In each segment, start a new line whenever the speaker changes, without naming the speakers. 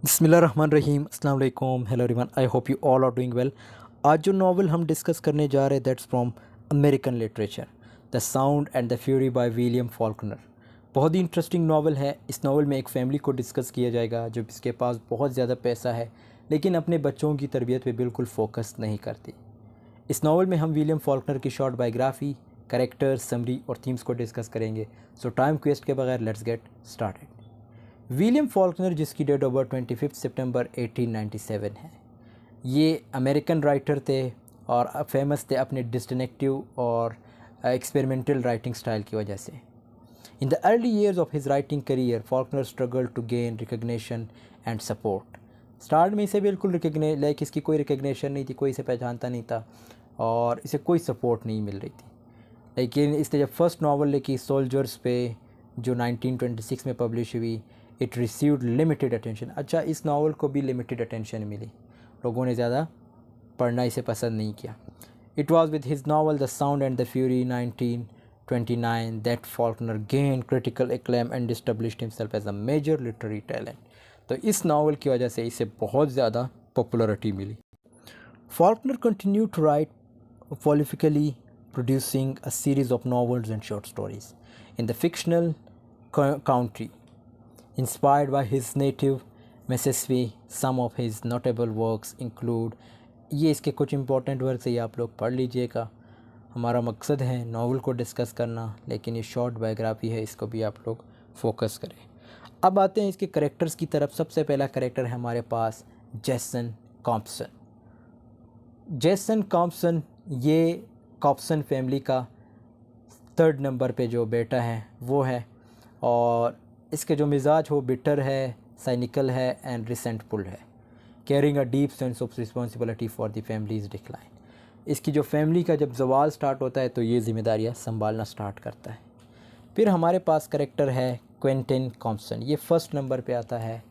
बिस्मिल्लाहिर्रहमानिर्रहीम अस्सलाम वालेकुम hello everyone I hope you all are doing well. आज जो नावल हम डिस्कस करने जा रहे हैं that's from American literature the sound and the fury by William Faulkner. बहुत ही इंटरेस्टिंग नावल है। इस नावल में एक फ़ैमिली को डिस्कस किया जाएगा जो जिसके पास बहुत ज़्यादा पैसा है लेकिन अपने बच्चों की तरबियत पे बिल्कुल फोकस नहीं करती। इस नावल में हम विलियम फॉल्कनर की शॉर्ट बायोग्राफी, कैरेक्टर्स, समरी और थीम्स को डिस्कस करेंगे। सो टाइम वेस्ट के बगैर let's get started. William Faulkner जिसकी डेट ऑफ बर्थ 25 सितंबर 1897 है, ये अमेरिकन राइटर थे और फेमस थे अपने डिटेक्टिव और एक्सपेरिमेंटल राइटिंग स्टाइल की वजह से। In the early years of his writing career Faulkner struggle to gain recognition and support. Start में इसे बिल्कुल इसकी कोई रिकग्निशन नहीं थी, कोई इसे पहचानता नहीं था और इसे कोई सपोर्ट नहीं मिल रही थी। लेकिन इसने जब फर्स्ट नावल लिखी सोल्जर्स पे जो 1926 में पब्लिश हुई, इट रिसीव्ड लिमिटेड अटेंशन। अच्छा, इस नावल को भी लिमिटेड अटेंशन मिली, लोगों ने ज़्यादा पढ़ना इसे पसंद नहीं किया। It was with his novel the sound and the fury 1929 that Faulkner gain critical acclaim and established himself as a major literary talent. तो इस नावल की वजह से इसे बहुत ज़्यादा पॉपुलरिटी मिली। Faulkner continued to write prolifically, producing a series of novels and short stories in the fictional country. Inspired by his native Mississippi, some of his notable works include, ये इसके कुछ इंपॉर्टेंट वर्क्स है, ये आप लोग पढ़ लीजिएगा। हमारा मकसद है नावल को डिस्कस करना, लेकिन ये शॉर्ट बायोग्राफी है, इसको भी आप लोग फोकस करें। अब आते हैं इसके करेक्टर्स की तरफ। सबसे पहला करेक्टर है हमारे पास जेसन कॉम्पसन। जेसन कॉम्पसन ये कॉप्सन फैमिली का थर्ड नंबर पे जो बेटा है वो है और इसके जो मिजाज हो बिटर है, साइनिकल है एंड रिसेंटफुल है, carrying a deep sense of responsibility for the families decline. इसकी जो फैमिली का जब जवाल स्टार्ट होता है तो ये जिम्मेदारियाँ संभालना स्टार्ट करता है। फिर हमारे पास करेक्टर है क्विंटन कॉम्पसन। ये फर्स्ट नंबर पे आता है।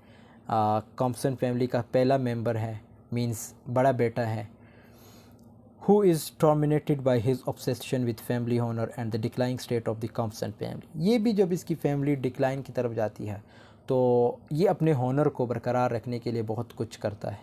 कॉम्पसन फैमिली का पहला मेंबर है, मींस बड़ा बेटा है, who is tormented by his obsession with family honor and the declining state of the Compson family। ये भी जब इसकी फैमिली डिक्लाइन की तरफ जाती है तो ये अपने हॉनर को बरकरार रखने के लिए बहुत कुछ करता है।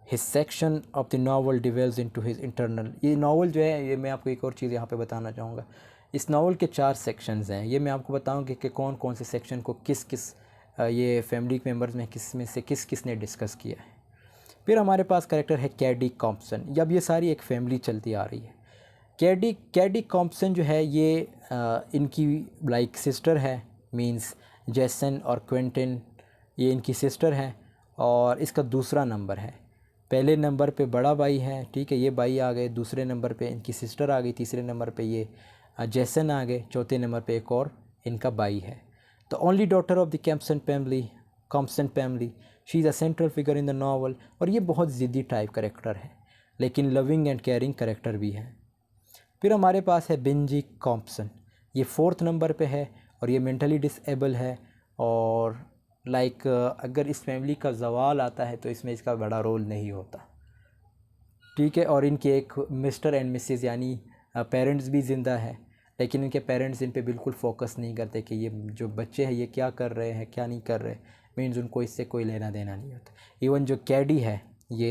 His section of the novel delves into his internal। ये नावल जो है, ये मैं आपको एक और चीज़ यहाँ पे बताना चाहूँगा। इस नावल के 4 सेक्शंस हैं, ये मैं आपको बताऊँगी कि कौन कौन से सेक्शन को किस किस ये फैमिली मेम्बर्स में किस में से किस ने डिस्कस किया है। फिर हमारे पास करेक्टर है कैडी कॉम्पसन। अब ये सारी एक फैमिली चलती आ रही है। कैडी कॉम्पसन जो है ये इनकी लाइक सिस्टर है, मींस जेसन और क्विंटन ये इनकी सिस्टर है और इसका दूसरा नंबर है। पहले नंबर पे बड़ा भाई है, ठीक है, ये भाई आ गए, दूसरे नंबर पे इनकी सिस्टर आ गई, तीसरे नंबर पे ये जेसन आ गए, चौथे नंबर पे एक और इनका भाई है। The only daughter of the Compson family, she is a central figure in the novel. और ये बहुत ज़िद्दी टाइप करेक्टर है लेकिन लविंग एंड केयरिंग करेक्टर भी है। फिर हमारे पास है बेंजी कॉम्पसन। ये फोर्थ नंबर पे है और ये मेंटली डिसेबल है और अगर इस फैमिली का जवाल आता है तो इसमें इसका बड़ा रोल नहीं होता, ठीक है। और इनके एक मिस्टर एंड मिसेस यानी पेरेंट्स भी ज़िंदा है, लेकिन इनके पेरेंट्स इन पे बिल्कुल फोकस नहीं करते कि ये जो बच्चे हैं ये क्या कर रहे हैं क्या नहीं कर रहे, मीन्स उनको इससे कोई लेना देना नहीं होता। इवन जो कैडी है ये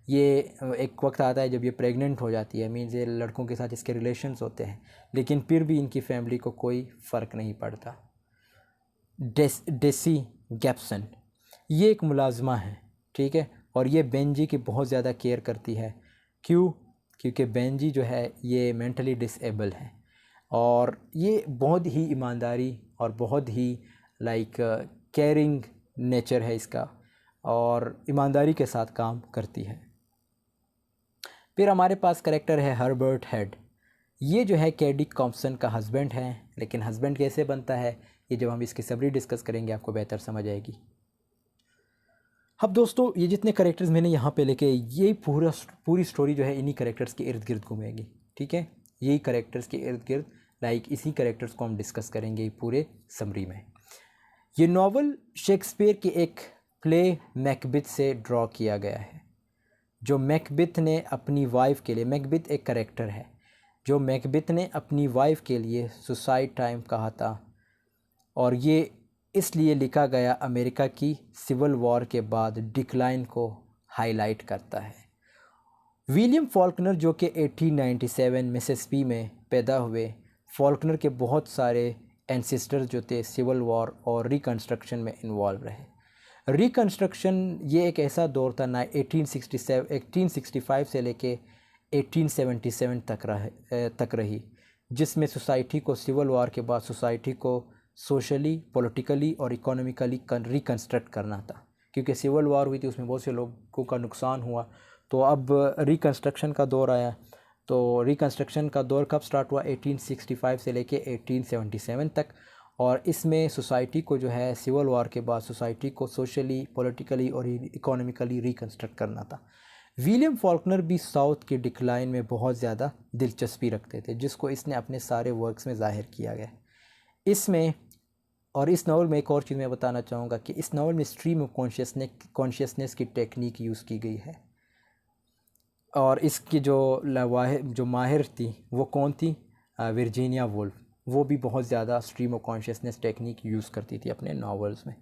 एक वक्त आता है जब ये प्रेग्नेंट हो जाती है, मीन्स ये लड़कों के साथ इसके रिलेशंस होते हैं, लेकिन फिर भी इनकी फैमिली को कोई फ़र्क नहीं पड़ता। डेसी गैप्सन ये एक मुलाजमा है, ठीक है, और ये बेंजी की बहुत ज़्यादा केयर करती है। क्यों? क्योंकि बेंजी जो है ये मेंटली डिसेबल है और ये बहुत ही ईमानदारी और बहुत ही केयरिंग नेचर है इसका और ईमानदारी के साथ काम करती है। फिर हमारे पास करेक्टर है हर्बर्ट हेड। ये जो है कैडी कॉम्पसन का हस्बैंड है, लेकिन हस्बैंड कैसे बनता है ये जब हम इसकी समरी डिस्कस करेंगे आपको बेहतर समझ आएगी। अब दोस्तों ये जितने करेक्टर्स मैंने यहाँ पे लेके, ये पूरी स्टोरी जो है इन्हीं करेक्टर्स के इर्द गिर्द घूमेगी, ठीक है। यही करेक्टर्स के इर्द गिर्द इसी करेक्टर्स को हम डिस्कस करेंगे पूरे समरी में। ये नावल शेक्सपियर के एक प्ले मैकबेथ से ड्रॉ किया गया है। जो मैकबेथ ने अपनी वाइफ के लिए, मैकबेथ एक करेक्टर है जो मैकबेथ ने अपनी वाइफ के लिए सुसाइड टाइम कहा था और ये इसलिए लिखा गया अमेरिका की सिविल वॉर के बाद डिक्लाइन को हाईलाइट करता है। विलियम फॉल्कनर जो कि 1897 मिसिसिपी में पैदा हुए, फॉल्कनर के बहुत सारे एंसेस्टर जो थे सिविल वॉर और रिकन्स्ट्रक्शन में इन्वॉल्व रहे। रिकन्स्ट्रक्शन ये एक ऐसा दौर था ना 1865 से लेके 1877 तक रही, जिसमें सोसाइटी को सिविल वॉर के बाद सोसाइटी को सोशली, पॉलिटिकली और इकोनॉमिकली रिकन्स्ट्रक्ट करना था, क्योंकि सिविल वॉर हुई थी, उसमें बहुत से लोगों का नुकसान हुआ। तो अब रिकन्स्ट्रक्शन का दौर आया। तो रिकन्स्ट्रक्शन का दौर कब स्टार्ट हुआ? 1865 से लेके 1877 तक। और इसमें सोसाइटी को जो है सिविल वॉर के बाद सोसाइटी को सोशली, पॉलिटिकली और इकोनॉमिकली रिकन्स्ट्रक्ट करना था। विलियम फॉल्कनर भी साउथ के डिक्लाइन में बहुत ज़्यादा दिलचस्पी रखते थे, जिसको इसने अपने सारे वर्क्स में ज़ाहिर किया गया इसमें। और इस नावल में एक और चीज़ मैं बताना चाहूँगा कि इस नावल में स्ट्रीम ऑफ कॉन्शियसनेस की टेक्निक यूज़ की गई है। और इसकी जो माहिर थी वो कौन थी? Virginia Woolf. वो भी बहुत ज़्यादा stream of consciousness technique use करती थी अपने नावल्स में।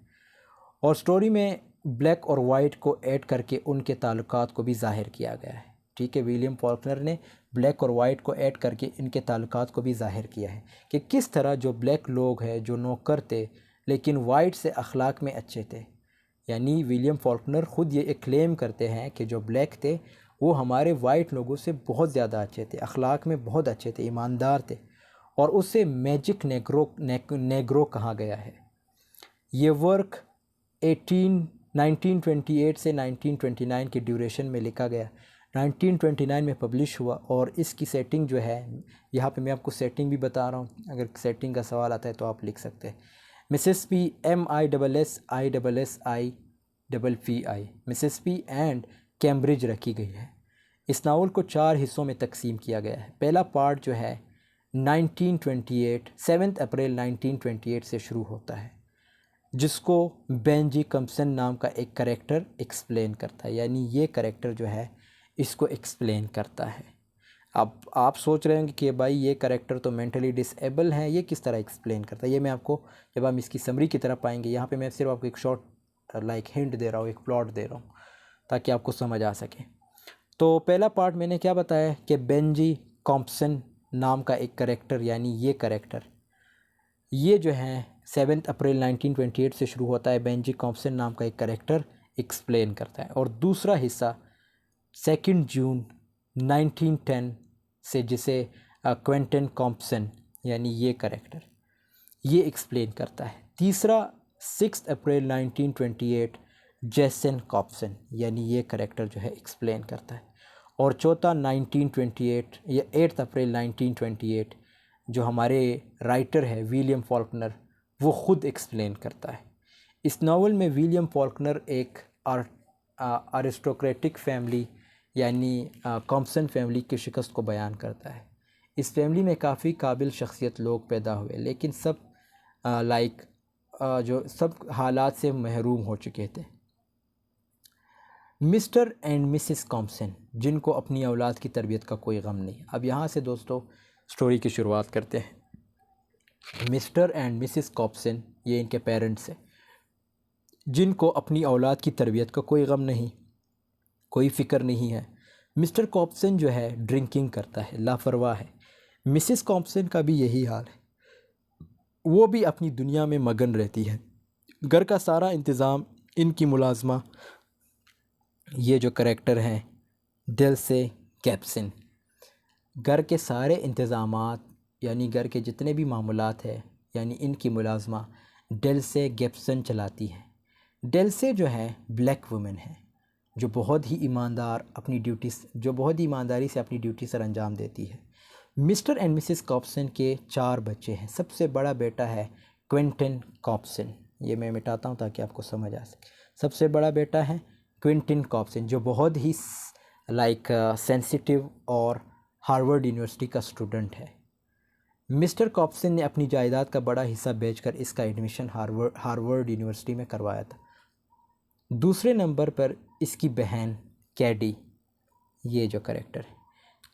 और स्टोरी में ब्लैक और वाइट को ऐड करके उनके ताल्लुकात को भी ज़ाहिर किया गया है। ठीक है, विलियम फॉल्कनर ने ब्लैक और वाइट को ऐड करके इनके ताल्लुकात को भी ज़ाहिर किया है कि किस तरह जो ब्लैक लोग हैं जो नौकर थे लेकिन वाइट से अखलाक में अच्छे थे। यानी विलियम फॉल्कनर ख़ुद ये क्लेम करते हैं कि जो ब्लैक थे वो हमारे वाइट लोगों से बहुत ज़्यादा अच्छे थे, अखलाक में बहुत अच्छे थे, ईमानदार थे, और उसे मैजिक नेग्रो कहा गया है। ये वर्क 1928 से 1929 की ड्यूरेशन में लिखा गया, 1929 में पब्लिश हुआ। और इसकी सेटिंग जो है, यहाँ पे मैं आपको सेटिंग भी बता रहा हूँ, अगर सेटिंग का सवाल आता है तो आप लिख सकते हैं। Mississippi MISSIPPI Mississippi and Cambridge रखी गई है। इस नावल को 4 हिस्सों में तकसीम किया गया है। पहला पार्ट जो है 7 अप्रैल 1928 से शुरू होता है, जिसको बेंजी कम्पसन नाम का एक करेक्टर एक्सप्लेन करता है। यानी ये करेक्टर जो है इसको एक्सप्लेन करता है। अब आप सोच रहे होंगे कि भाई ये करेक्टर तो मेंटली डिसेबल है, ये किस तरह एक्सप्लेन करता है? ये मैं आपको जब हम इसकी समरी की तरफ पाएंगे, यहाँ पे मैं सिर्फ आपको एक शॉर्ट हिंट दे रहा हूँ, एक प्लॉट दे रहा हूँ ताकि आपको समझ आ सके। तो पहला पार्ट मैंने क्या बताया कि बेंजी कॉम्पसन नाम का एक करेक्टर, यानी ये करेक्टर ये जो है 7 अप्रैल 1928 से शुरू होता है। बेंजी कॉम्पसन नाम का एक करेक्टर एक्सप्लेन करता है। और दूसरा हिस्सा 2 जून 1910 से, जिसे क्वेंटन कॉम्पसन यानी ये करेक्टर ये एक्सप्लेन करता है। तीसरा 6 अप्रैल 1928 जेसन कॉप्सन यानी ये करेक्टर जो है एक्सप्लेन करता है। और चौथा 1928 या 8 अप्रैल 1928 जो हमारे राइटर है विलियम फॉल्कनर वो ख़ुद एक्सप्लेन करता है। इस नावल में विलियम फॉल्कनर एक अरिस्टोक्रेटिक फैमिली यानी कॉम्पसन फैमिली की शिकस्त को बयान करता है। इस फैमिली में काफ़ी काबिल शख्सियत लोग पैदा हुए, लेकिन सब जो सब हालात से महरूम हो चुके थे। मिस्टर एंड मिसिस कॉम्पसन, जिनको अपनी औलाद की तरबियत का कोई गम नहीं। अब यहाँ से दोस्तों स्टोरी की शुरुआत करते हैं। मिस्टर एंड मिसिस कॉम्पसन ये इनके पेरेंट्स हैं, जिनको अपनी औलाद की तरबियत का कोई गम नहीं, कोई फ़िक्र नहीं है। मिस्टर कॉम्पसन जो है ड्रिंकिंग करता है, लापरवाह है। मिसिस कॉम्पसन का भी यही हाल है, वो भी अपनी दुनिया में मगन रहती है। घर का सारा इंतज़ाम इनकी मुलाजमा ये जो करेक्टर हैं डेल्से गैप्सन, घर के सारे इंतज़ामात यानी घर के जितने भी मामूलात हैं यानी इनकी मुलाजमा डेल्से गैप्सन चलाती है। डेल्से जो है ब्लैक वुमेन है जो बहुत ही ईमानदारी से अपनी ड्यूटी सर अंजाम देती है। मिस्टर एंड मिसिस कॉप्सन के 4 बच्चे हैं। सबसे बड़ा बेटा है क्विंटन कॉप्सन, ये मैं मिटाता हूँ ताकि आपको समझ आ सके। सबसे बड़ा बेटा है क्विंटन कॉप्सन जो बहुत ही सेंसिटिव और हार्वर्ड यूनिवर्सिटी का स्टूडेंट है। मिस्टर कॉप्सन ने अपनी जायदाद का बड़ा हिस्सा बेचकर इसका एडमिशन हार्वर्ड यूनिवर्सिटी में करवाया था। दूसरे नंबर पर इसकी बहन कैडी, ये जो करेक्टर है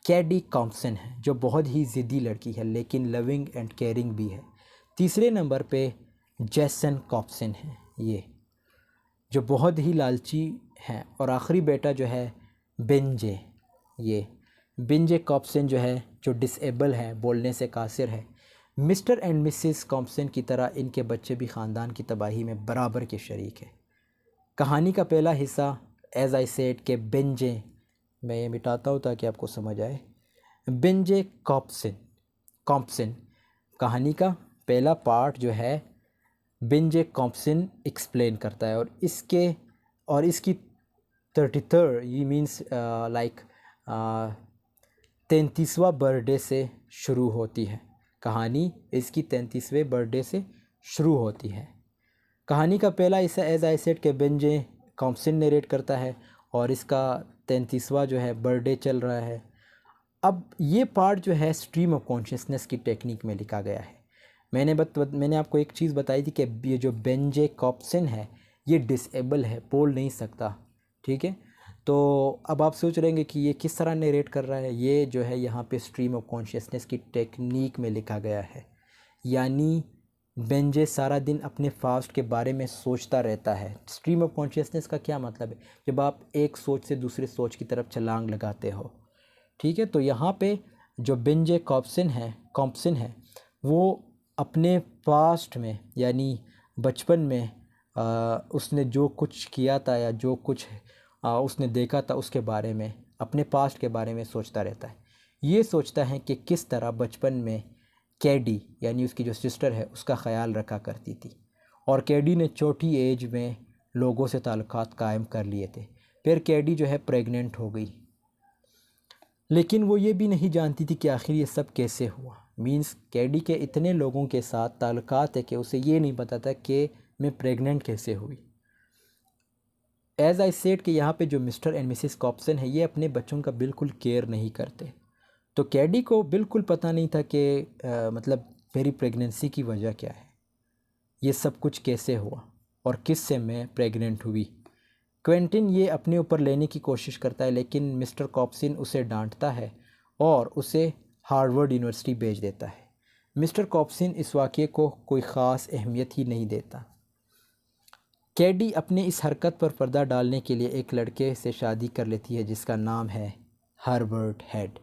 कैडी कॉम्पसन है, जो बहुत ही ज़िद्दी लड़की है लेकिन लविंग एंड केयरिंग भी है। तीसरे नंबर पे जैसन कॉप्सन है ये, जो बहुत ही लालची है। और आखिरी बेटा जो है बेंजे, ये बेंजे कॉप्सन जो है, जो डिसेबल है, बोलने से कासिर है। मिस्टर एंड मिसेस कॉप्सन की तरह इनके बच्चे भी ख़ानदान की तबाही में बराबर के शरीक है। कहानी का पहला हिस्सा एज आई सेड के बेंजे, मैं ये मिटाता हूँ ताकि आपको समझ आए। बेंजे कॉप्सन कहानी का पहला पार्ट जो है बेंजे कॉप्सन एक्सप्लेन करता है, और इसकी 33 ये मीन्स लाइक 33वां बर्थडे से शुरू होती है। कहानी इसकी 33वें बर्थडे से शुरू होती है। कहानी का पहला हिस्सा एज आई सेड के बेंजे कॉप्सन नरेट करता है, और इसका 33वां जो है बर्थडे चल रहा है। अब ये पार्ट जो है स्ट्रीम ऑफ कॉन्शियसनेस की टेक्निक में लिखा गया है। मैंने आपको एक चीज़ बताई थी कि ये जो बेंजे कॉप्सन है ये डिसेबल है, बोल नहीं सकता, ठीक है। तो अब आप सोच रहे हैं कि ये किस तरह नरेट कर रहा है। ये जो है यहाँ पे स्ट्रीम ऑफ कॉन्शियसनेस की टेक्निक में लिखा गया है, यानी बेंजे सारा दिन अपने फास्ट के बारे में सोचता रहता है। स्ट्रीम ऑफ कॉन्शियसनेस का क्या मतलब है? जब आप एक सोच से दूसरे सोच की तरफ छलांग लगाते हो, ठीक है। तो यहाँ पे जो बेंजे कॉप्सन है वो अपने पास्ट में, यानी बचपन में उसने जो कुछ किया था या जो कुछ उसने देखा था उसके बारे में, अपने पास्ट के बारे में सोचता रहता है। ये सोचता है कि किस तरह बचपन में कैडी यानी उसकी जो सिस्टर है उसका ख़याल रखा करती थी, और कैडी ने छोटी एज में लोगों से ताल्लुकात कायम कर लिए थे। फिर कैडी जो है प्रेग्नेंट हो गई, लेकिन वो ये भी नहीं जानती थी कि आखिर ये सब कैसे हुआ। मींस कैडी के इतने लोगों के साथ ताल्लुकात है कि उसे ये नहीं पता था कि मैं प्रेग्नेंट कैसे हुई। एज आई सेड कि यहाँ पे जो मिस्टर एंड मिसेस कॉप्सन है ये अपने बच्चों का बिल्कुल केयर नहीं करते। तो कैडी को बिल्कुल पता नहीं था कि मतलब मेरी प्रेगनेंसी की वजह क्या है, ये सब कुछ कैसे हुआ और किस से मैं प्रेग्नेंट हुई। क्वेंटिन ये अपने ऊपर लेने की कोशिश करता है, लेकिन मिस्टर कॉप्सन उसे डांटता है और उसे हार्वर्ड यूनिवर्सिटी भेज देता है। मिस्टर कॉप्सन इस वाक़ये को कोई ख़ास अहमियत ही नहीं देता। कैडी अपने इस हरकत पर पर्दा डालने के लिए एक लड़के से शादी कर लेती है जिसका नाम है हर्बर्ट हेड।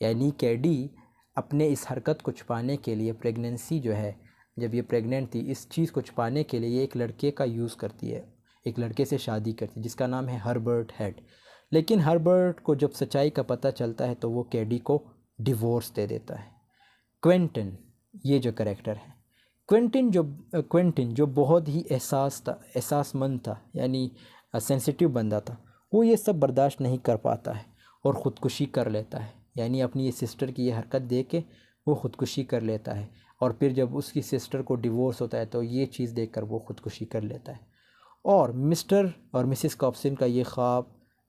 यानी कैडी अपने इस हरकत को छुपाने के लिए, प्रेगनेंसी जो है, जब ये प्रेग्नेंट थी, इस चीज़ को छुपाने के लिए ये एक लड़के का यूज़ करती है, एक लड़के से शादी करती है जिसका नाम है हर्बर्ट हेड। लेकिन हर्बर्ट को जब सच्चाई का पता चलता है तो वो कैडी को डिवोर्स दे देता है। क्वेंटिन ये जो करेक्टर है, क्वेंटिन जो बहुत ही एहसासमंद था, यानी सेंसिटिव बंदा था, वो ये सब बर्दाश्त नहीं कर पाता है और ख़ुदकुशी कर लेता है। यानी अपनी ये सिस्टर की ये हरकत देख के वो ख़ुदकुशी कर लेता है, और फिर जब उसकी सिस्टर को डिवोर्स होता है तो ये चीज़ देखकर वो ख़ुदकुशी कर लेता है। और मिस्टर और मिसेस कॉप्सन का ये ख्वाब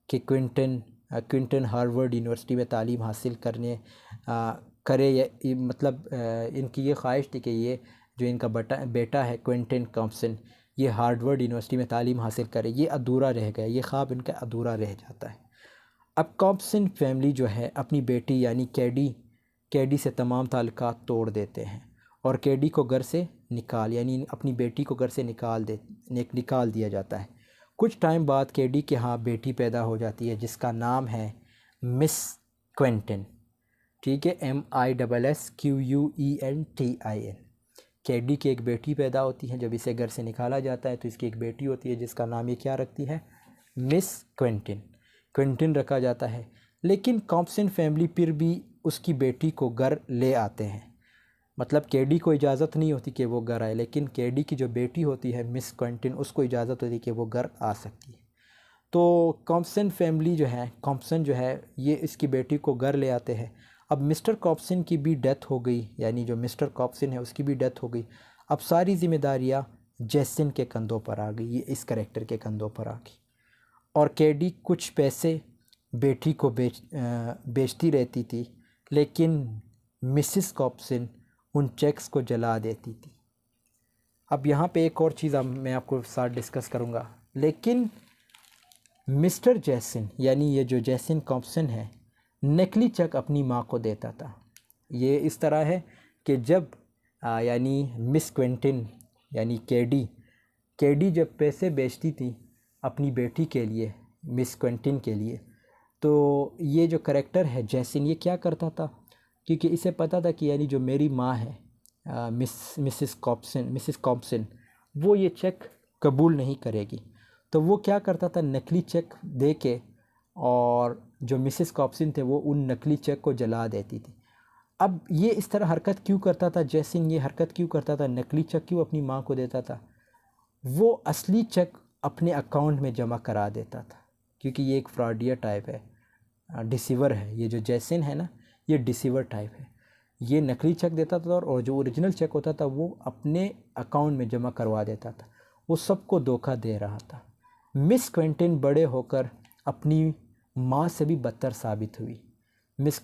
कि क्विंटन हार्वर्ड यूनिवर्सिटी में तालीम हासिल करे, मतलब इनकी ये ख्वाहिश थी कि ये जो इनका बेटा है क्विंटन कॉप्सन, ये हार्वर्ड यूनिवर्सिटी में तालीम हासिल करे। ये अधूरा रह गया, ये ख्वाब इनका अधूरा रह जाता है। अब कॉप्सन फैमिली जो है अपनी बेटी यानी कैडी से तमाम ताल्लुकात तोड़ देते हैं और कैडी को घर से यानी अपनी बेटी को घर से निकाल दिया जाता है। कुछ टाइम बाद कैडी के यहाँ बेटी पैदा हो जाती है जिसका नाम है मिस क्विंटन, ठीक है, MISSQUENTIN। कैडी की एक बेटी पैदा होती है। जब इसे घर से निकाला जाता है तो इसकी एक बेटी होती है जिसका नाम ये क्या रखती है, मिस क्विंटन रखा जाता है। लेकिन कॉप्सन फैमिली फिर भी उसकी बेटी को घर ले आते हैं। मतलब कैडी को इजाज़त नहीं होती कि वो घर आए, लेकिन कैडी की जो बेटी होती है मिस क्विंटन, उसको इजाज़त होती है कि वो घर आ सकती है। तो कॉप्सन जो है ये इसकी बेटी को घर ले आते हैं। अब मिस्टर कॉप्सन की भी डेथ हो गई, यानी जो मिस्टर कॉप्सन है उसकी भी डेथ हो गई। अब सारी जिम्मेदारियाँ जैसन के कंधों पर आ गई, ये इस करेक्टर के कंधों पर आ गई। और कैडी कुछ पैसे बेटी को बेचती रहती थी, लेकिन मिसिस कॉप्सन उन चेक्स को जला देती थी। अब यहाँ पे एक और चीज़ मैं आपको साथ डिस्कस करूँगा। लेकिन मिस्टर जैसन यानी ये जो जैसन कॉप्सन है नकली चेक अपनी माँ को देता था। ये इस तरह है कि जब यानी मिस क्विंटन यानी केडी जब पैसे बेचती थी अपनी बेटी के लिए, मिस क्विंटन के लिए, तो ये जो करेक्टर है जैसिन, ये क्या करता था, क्योंकि इसे पता था कि यानी जो मेरी माँ है मिसिस कॉप्सन, वो ये चेक कबूल नहीं करेगी। तो वो क्या करता था, नकली चेक दे के, और जो मिसिस कॉप्सन थे वो उन नकली चेक को जला देती थी। अब ये इस तरह हरकत क्यों करता था जैसिन, ये हरकत क्यों करता था, नकली चेक क्यों अपनी माँ को देता था? वो असली चेक अपने अकाउंट में जमा करा देता था, क्योंकि ये एक फ्रॉडियर टाइप है, डिसीवर है। ये जो जैसिन है ना, ये डिसीवर टाइप है। ये नकली चेक देता था और जो ओरिजिनल चेक होता था वो अपने अकाउंट में जमा करवा देता था। वो सबको धोखा दे रहा था। मिस क्विंटन बड़े होकर अपनी माँ से भी बदतर साबित हुई। मिस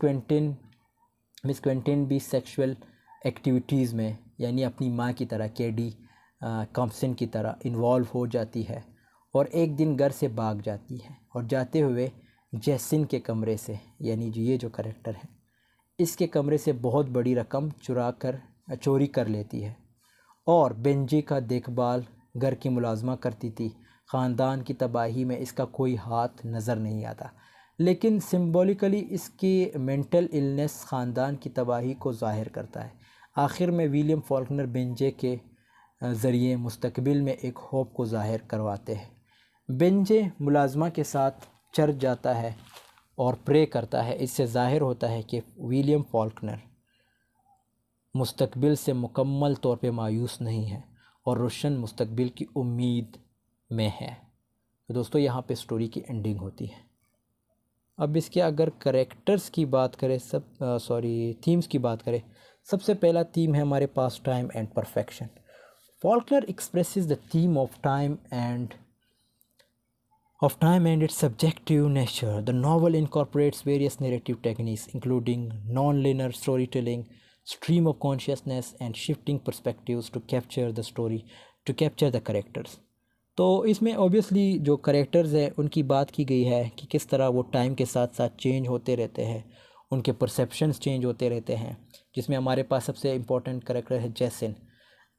क्विंटन भी सेक्सुअल एक्टिविटीज़ में, यानी अपनी माँ की तरह, केडी कॉम्पसन की तरह इन्वॉल्व हो जाती है, और एक दिन घर से भाग जाती है और जाते हुए जैसिन के कमरे से, यानी जो ये जो करेक्टर है, इसके कमरे से बहुत बड़ी रकम चोरी कर लेती है। और बेंजी का देखभाल घर की मुलाजमा करती थी। ख़ानदान की तबाही में इसका कोई हाथ नज़र नहीं आता, लेकिन सिंबॉलिकली इसकी मेंटल इलनेस ख़ानदान की तबाही को ज़ाहिर करता है। आखिर में विलियम फॉल्कनर बेंजे के ज़रिए मुस्तकबिल में एक होप को ज़ाहिर करवाते हैं। बेंजे मुलाजमा के साथ चर्च जाता है और प्रे करता है। इससे ज़ाहिर होता है कि विलियम फॉल्कनर मुस्तकबिल से मुकम्मल तौर पे मायूस नहीं है और रोशन मुस्तकबिल की उम्मीद में है। तो दोस्तों, यहाँ पे स्टोरी की एंडिंग होती है। अब इसके अगर करेक्टर्स की बात करें, थीम्स की बात करें, सबसे पहला थीम है हमारे पास time and perfection. Faulkner expresses the theme of time and its subjective nature. The novel incorporates various narrative techniques, including non-linear storytelling, stream of consciousness, and shifting perspectives to capture the characters. तो इसमें obviously जो characters हैं उनकी बात की गई है कि किस तरह वो टाइम के साथ साथ चेंज होते रहते हैं, उनके परसेप्शंस चेंज होते रहते हैं। जिसमें हमारे पास सबसे इम्पोर्टेंट करेक्टर है जैसिन।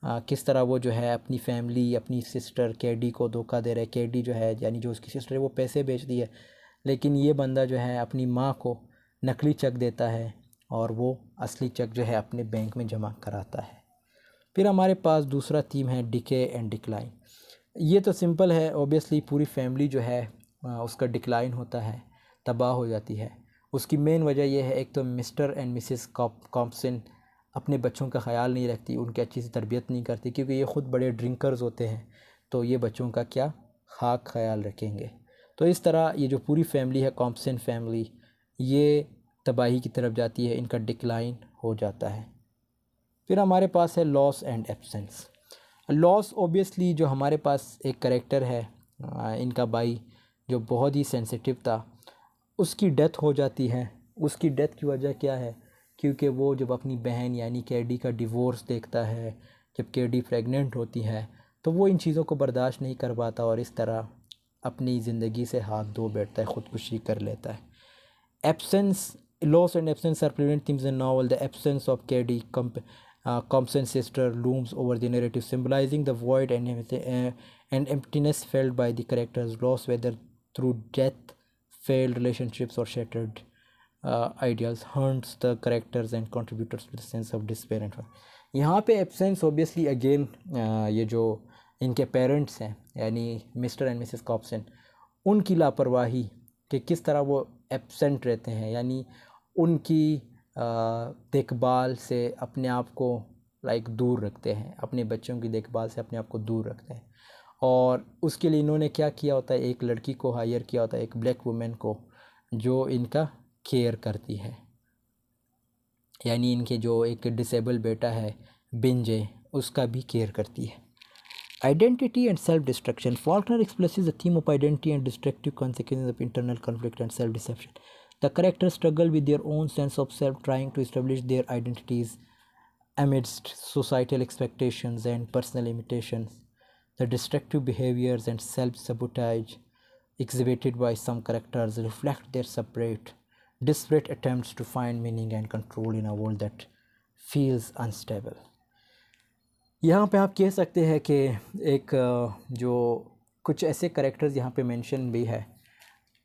किस तरह वो जो है अपनी फैमिली, अपनी सिस्टर केडी को धोखा दे रहा है। केडी जो है, यानी जो उसकी सिस्टर है, वो पैसे बेचती है, लेकिन ये बंदा जो है अपनी माँ को नकली चेक देता है और वो असली चेक जो है अपने बैंक में जमा कराता है। फिर हमारे पास दूसरा थीम है डिके एंड डिक्लाइन। ये तो सिंपल है, ऑब्वियसली पूरी फैमिली जो है उसका डिक्लाइन होता है, तबाह हो जाती है। उसकी मेन वजह यह है, एक तो मिस्टर एंड मिसेस कॉम्पसन अपने बच्चों का ख्याल नहीं रखती, उनकी अच्छी से तरबियत नहीं करती, क्योंकि ये ख़ुद बड़े ड्रिंकर्स होते हैं, तो ये बच्चों का क्या खाक ख्याल रखेंगे। तो इस तरह ये जो पूरी फैमिली है, कॉम्पसन फैमिली, ये तबाही की तरफ जाती है, इनका डिक्लाइन हो जाता है। फिर हमारे पास है loss and absence. Loss obviously जो हमारे पास एक करेक्टर है, इनका भाई जो बहुत ही सेंसिटिव था, उसकी डेथ हो जाती है। उसकी डेथ की वजह क्या है? क्योंकि वो जब अपनी बहन यानी केडी का डिवोर्स देखता है, जब केडी प्रेग्नेंट होती है, तो वो इन चीज़ों को बर्दाश्त नहीं कर पाता और इस तरह अपनी ज़िंदगी से हाथ धो बैठता है, ख़ुदकुशी कर लेता है। Absence, loss and absence are prevalent themes in the novel. The absence of Cady, Compson's sister, looms over the narrative, symbolizing the void and emptiness felt by the characters. Loss, whether through death, failed relationships, or shattered ideals, haunts the characters and contributors with a sense of despair and hope. यहाँ पे absence obviously again ये जो इनके parents हैं, यानी mister and Mrs कॉप्सन, उनकी लापरवाही कि किस तरह वो एब्सेंट रहते हैं, यानी उनकी देखभाल से अपने आप को दूर रखते हैं, अपने बच्चों की देखभाल से अपने आप को दूर रखते हैं। और उसके लिए इन्होंने क्या किया होता है, एक लड़की को हायर किया होता है, एक ब्लैक वुमेन को, जो इनका केयर करती है। यानी इनके जो एक डिसेबल बेटा है बिंजे, उसका भी केयर करती है। Identity and self-destruction. Faulkner expresses the theme of identity and destructive consequences of internal conflict and self-deception. The characters struggle with their own sense of self, trying to establish their identities amidst societal expectations and personal limitations. The destructive behaviors and self-sabotage exhibited by some characters reflect their disparate attempts to find meaning and control in a world that feels unstable. यहाँ पे आप कह सकते हैं कि एक जो कुछ ऐसे करेक्टर्स यहाँ पे मेंशन भी है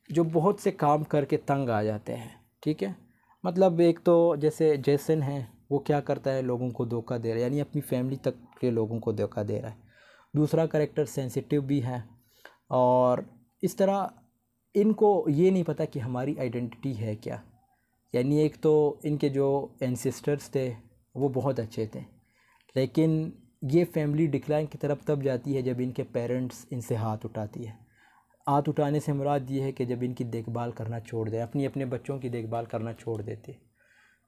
जो बहुत से काम करके तंग आ जाते हैं, ठीक है। मतलब एक तो जैसे जेसन है, वो क्या करता है, लोगों को धोखा दे रहा है, यानी अपनी फैमिली तक के लोगों को धोखा दे रहा है। दूसरा करेक्टर सेंसिटिव भी है, और इस तरह इनको ये नहीं पता कि हमारी आइडेंटिटी है क्या। यानी एक तो इनके जो एंसेस्टर्स थे वो बहुत अच्छे थे, लेकिन ये फैमिली डिक्लाइन की तरफ तब जाती है जब इनके पेरेंट्स इनसे हाथ उठाती है। हाथ उठाने से मुराद ये है कि जब इनकी देखभाल करना छोड़ दें, अपने बच्चों की देखभाल करना छोड़ देते,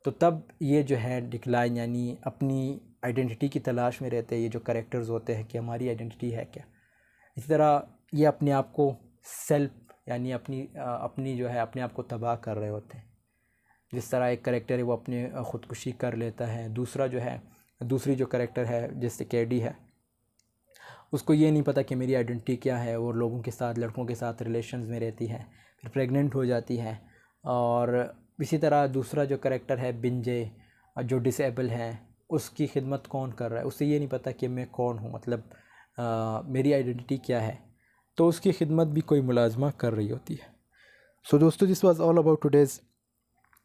तो तब ये जो है डिक्लाइन, यानी अपनी आइडेंटिटी की तलाश में रहते हैं ये जो करेक्टर्स होते हैं कि हमारी आइडेंटिटी है क्या। इसी तरह ये अपने आप को सेल्फ, यानी अपनी जो है अपने आप को तबाह कर रहे होते हैं। जिस तरह एक करेक्टर है वो अपने ख़ुदकुशी कर लेता है, दूसरी जो करेक्टर है जैसे कैडी है, उसको ये नहीं पता कि मेरी आइडेंटिटी क्या है, और लोगों के साथ, लड़कों के साथ रिलेशंस में रहती है, फिर प्रेग्नेंट हो जाती है। और इसी तरह दूसरा जो करेक्टर है बिंजे, जो डिसेबल है, उसकी खिदमत कौन कर रहा है, उसे ये नहीं पता कि मैं कौन हूँ, मतलब मेरी आइडेंटिटी क्या है, तो उसकी खिदमत भी कोई मुलाजमा कर रही होती है। सो दोस्तों, this was all about today's.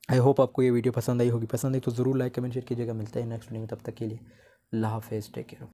I hope आपको ये वीडियो पसंद आई होगी। पसंद आई तो ज़रूर लाइक कमेंट शेयर कीजिएगा। मिलते हैं नेक्स्ट वीडियो में, तब तक के लिए अल्लाह हाफ़िज़, टेक केयर।